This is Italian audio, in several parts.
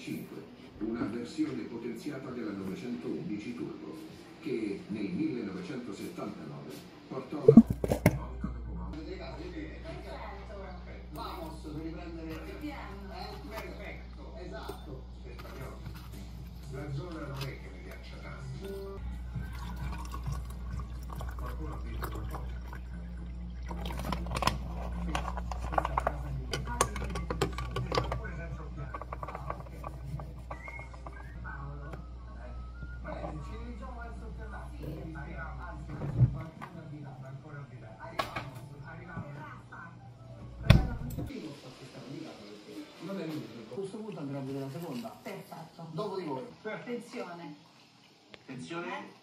5, una versione potenziata della 911 Turbo, che nel 1979 portò la volta dopo volta. Vamos, devi prendere perfetto, esatto. La zona non è che mi piaccia tanto. Qualcuno ha visto qualcosa? Oppure senza occhiali. Ci dirigiamo verso il terrazzo. Arriviamo, anzi, qualcuno di là, ancora di là. Arriviamo. Non è l'unico. A questo punto andrà a vedere la seconda. Perfetto. Dopo di voi. Attenzione. Attenzione.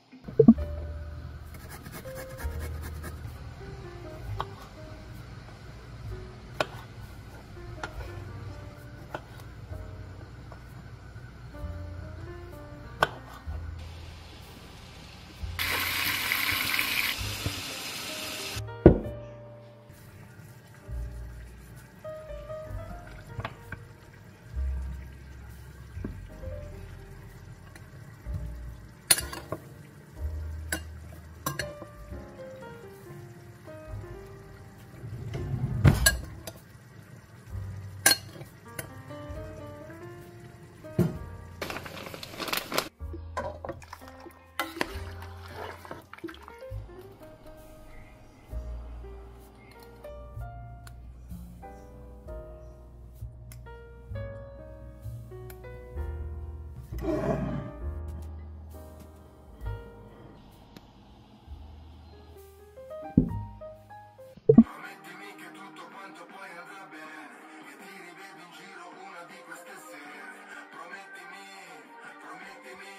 Promettimi che tutto quanto poi andrà bene, che ti rivedo in giro una di queste sere. Promettimi, promettimi.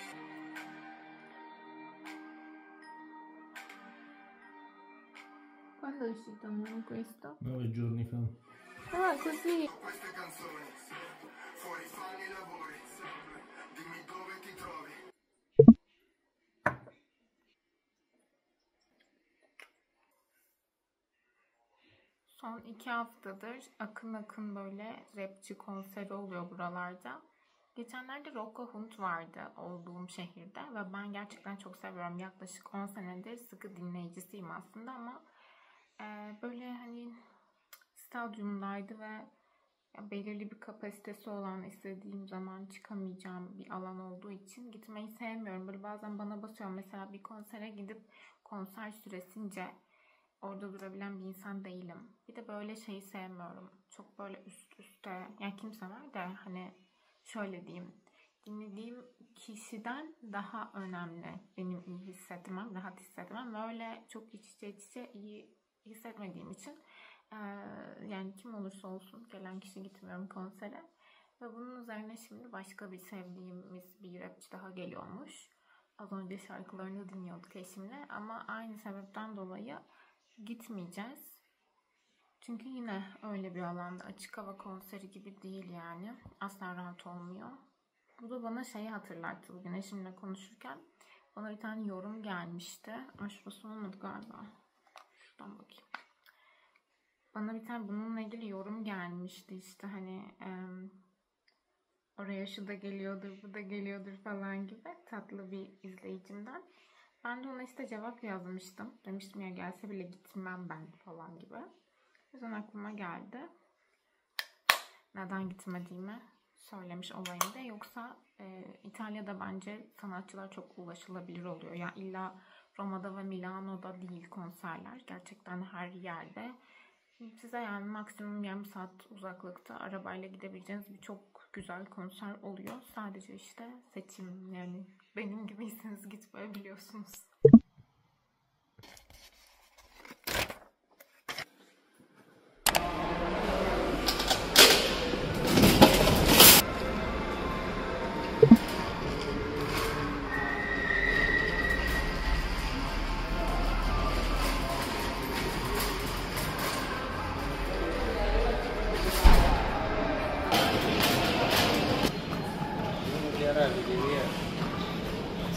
Quando è uscito almeno questo? 9 giorni fa. Ah, così! Queste canzoni, fuori fanno i lavori, dimmi dove ti trovi. Son 2 haftadır akın akın böyle rapçi konseri oluyor buralarda. Geçenlerde Rockahund vardı olduğum şehirde ve ben gerçekten çok seviyorum. Yaklaşık 10 senedir sıkı dinleyicisiyim aslında ama böyle hani stadyumdaydı ve belirli bir kapasitesi olan, istediğim zaman çıkamayacağım bir alan olduğu için gitmeyi sevmiyorum. Böyle bazen bana basıyor, mesela bir konsere gidip konser süresince orada durabilen bir insan değilim. Bir de böyle şeyi sevmiyorum. Çok böyle üst üste, yani kim sever de hani şöyle diyeyim. Dinlediğim kişiden daha önemli benim iyi hissetmem, rahat hissetmem. Ve öyle çok iç içe iyi hissetmediğim için yani kim olursa olsun gelen kişi gitmiyorum konsere. Ve bunun üzerine şimdi başka bir sevdiğimiz bir rapçi daha geliyormuş. Az önce şarkılarını dinliyorduk eşimle ama aynı sebepten dolayı gitmeyeceğiz. Çünkü yine öyle bir alanda, açık hava konseri gibi değil yani. Asla rahat olmuyor. Bu da bana şeyi hatırlattı bugün eşimle konuşurken. Bana bir tane yorum gelmişti. Ama şurası olmadı galiba. Şuradan bakayım. Bana bir tane bununla ilgili yorum gelmişti işte hani oraya şu da geliyordur, bu da geliyordur falan gibi tatlı bir izleyicimden. Ben de ona işte cevap yazmıştım. Demiştim ya gelse bile gitmem ben falan gibi. O yüzden aklıma geldi. Neden gitmediğimi söylemiş olayım da. Yoksa İtalya'da bence sanatçılar çok ulaşılabilir oluyor. Yani illa Roma'da ve Milano'da değil konserler. Gerçekten her yerde. Size yani maksimum yarım saat uzaklıkta arabayla gidebileceğiniz birçok güzel konser oluyor. Sadece işte seçim, yani benim gibiyseniz gitmeyebiliyorsunuz.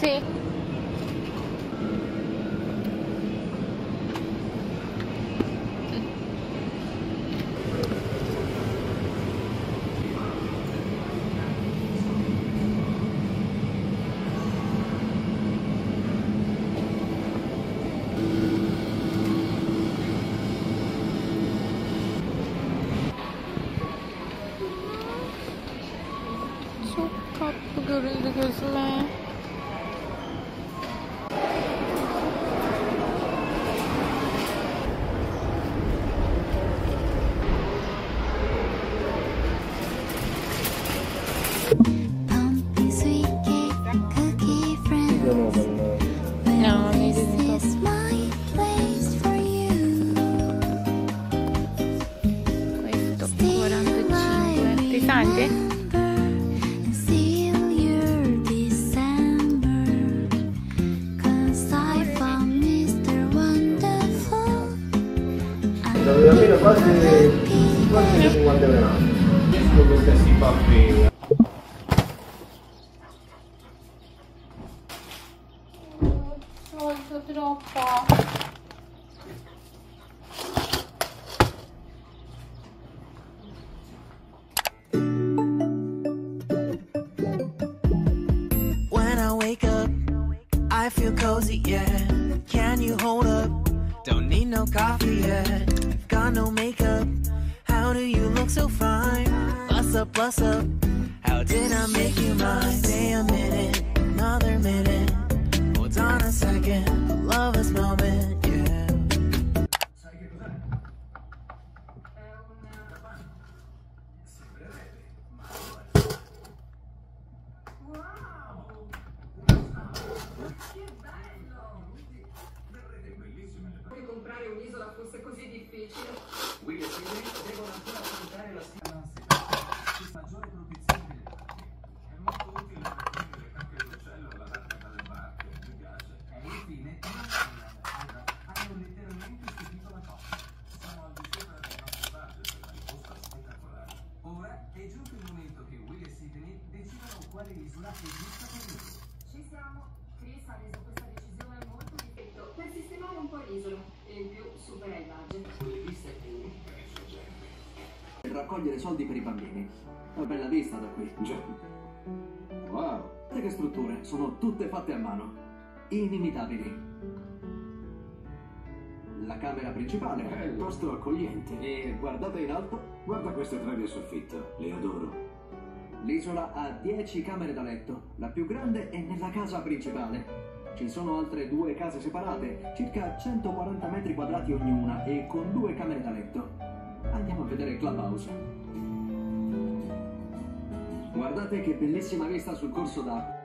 Sì. göründü gözüme. Pumpy sweet cake, cookie friends. Ya ne This dedim? is my place for you. Questo Still 45. Ti senti? and seal your December. 'Cause I found Mr. Wonderful. Dove almeno quasi 50 gradi. Con questi baffi. Molto troppo. When I wake up, I feel cozy, yeah. Can you hold up? Don't need no coffee yet. Got no makeup. How do you look so fine? Bust up, bust up. How did I make you mine? Stay a minute, another minute. Hold on a second, a lover's moment, yeah. Sai che cos'è? È un capanno. Sembrerebbe, ma lo è. Wow! Che bello! Verrete bellissime le persone. Comprare un'isola fosse così difficile. Will e Sidney devono ancora affrontare la sfida. Maggiore protezione delle barche. È molto utile per prendere le cacche d'uccello alla barca dalle barche. Mi piace. E infine, hanno letteralmente stupito la costa. Siamo al di sopra del nostro budget per la risposta spettacolare. Ora è giunto il momento che Will e Sidney decidano quale isola è giusta per loro. Ci siamo. Chris ha reso questa decisione molto difficile per sistemare un po' l'isola e in più supera il budget. Quelle viste è unica e sorgente. Per raccogliere soldi per i bambini. Una bella vista da qui. Già. Wow. Guardate che strutture, sono tutte fatte a mano. Inimitabili. La camera principale. Piuttosto accogliente. E guardate in alto, Guarda queste travi a soffitto, le adoro. l'isola ha 10 camere da letto. La più grande è nella casa principale. Ci sono altre 2 case separate, circa 140 metri quadrati ognuna e con 2 camere da letto. Andiamo a vedere il clubhouse. Guardate che bellissima vista sul corso d'acqua.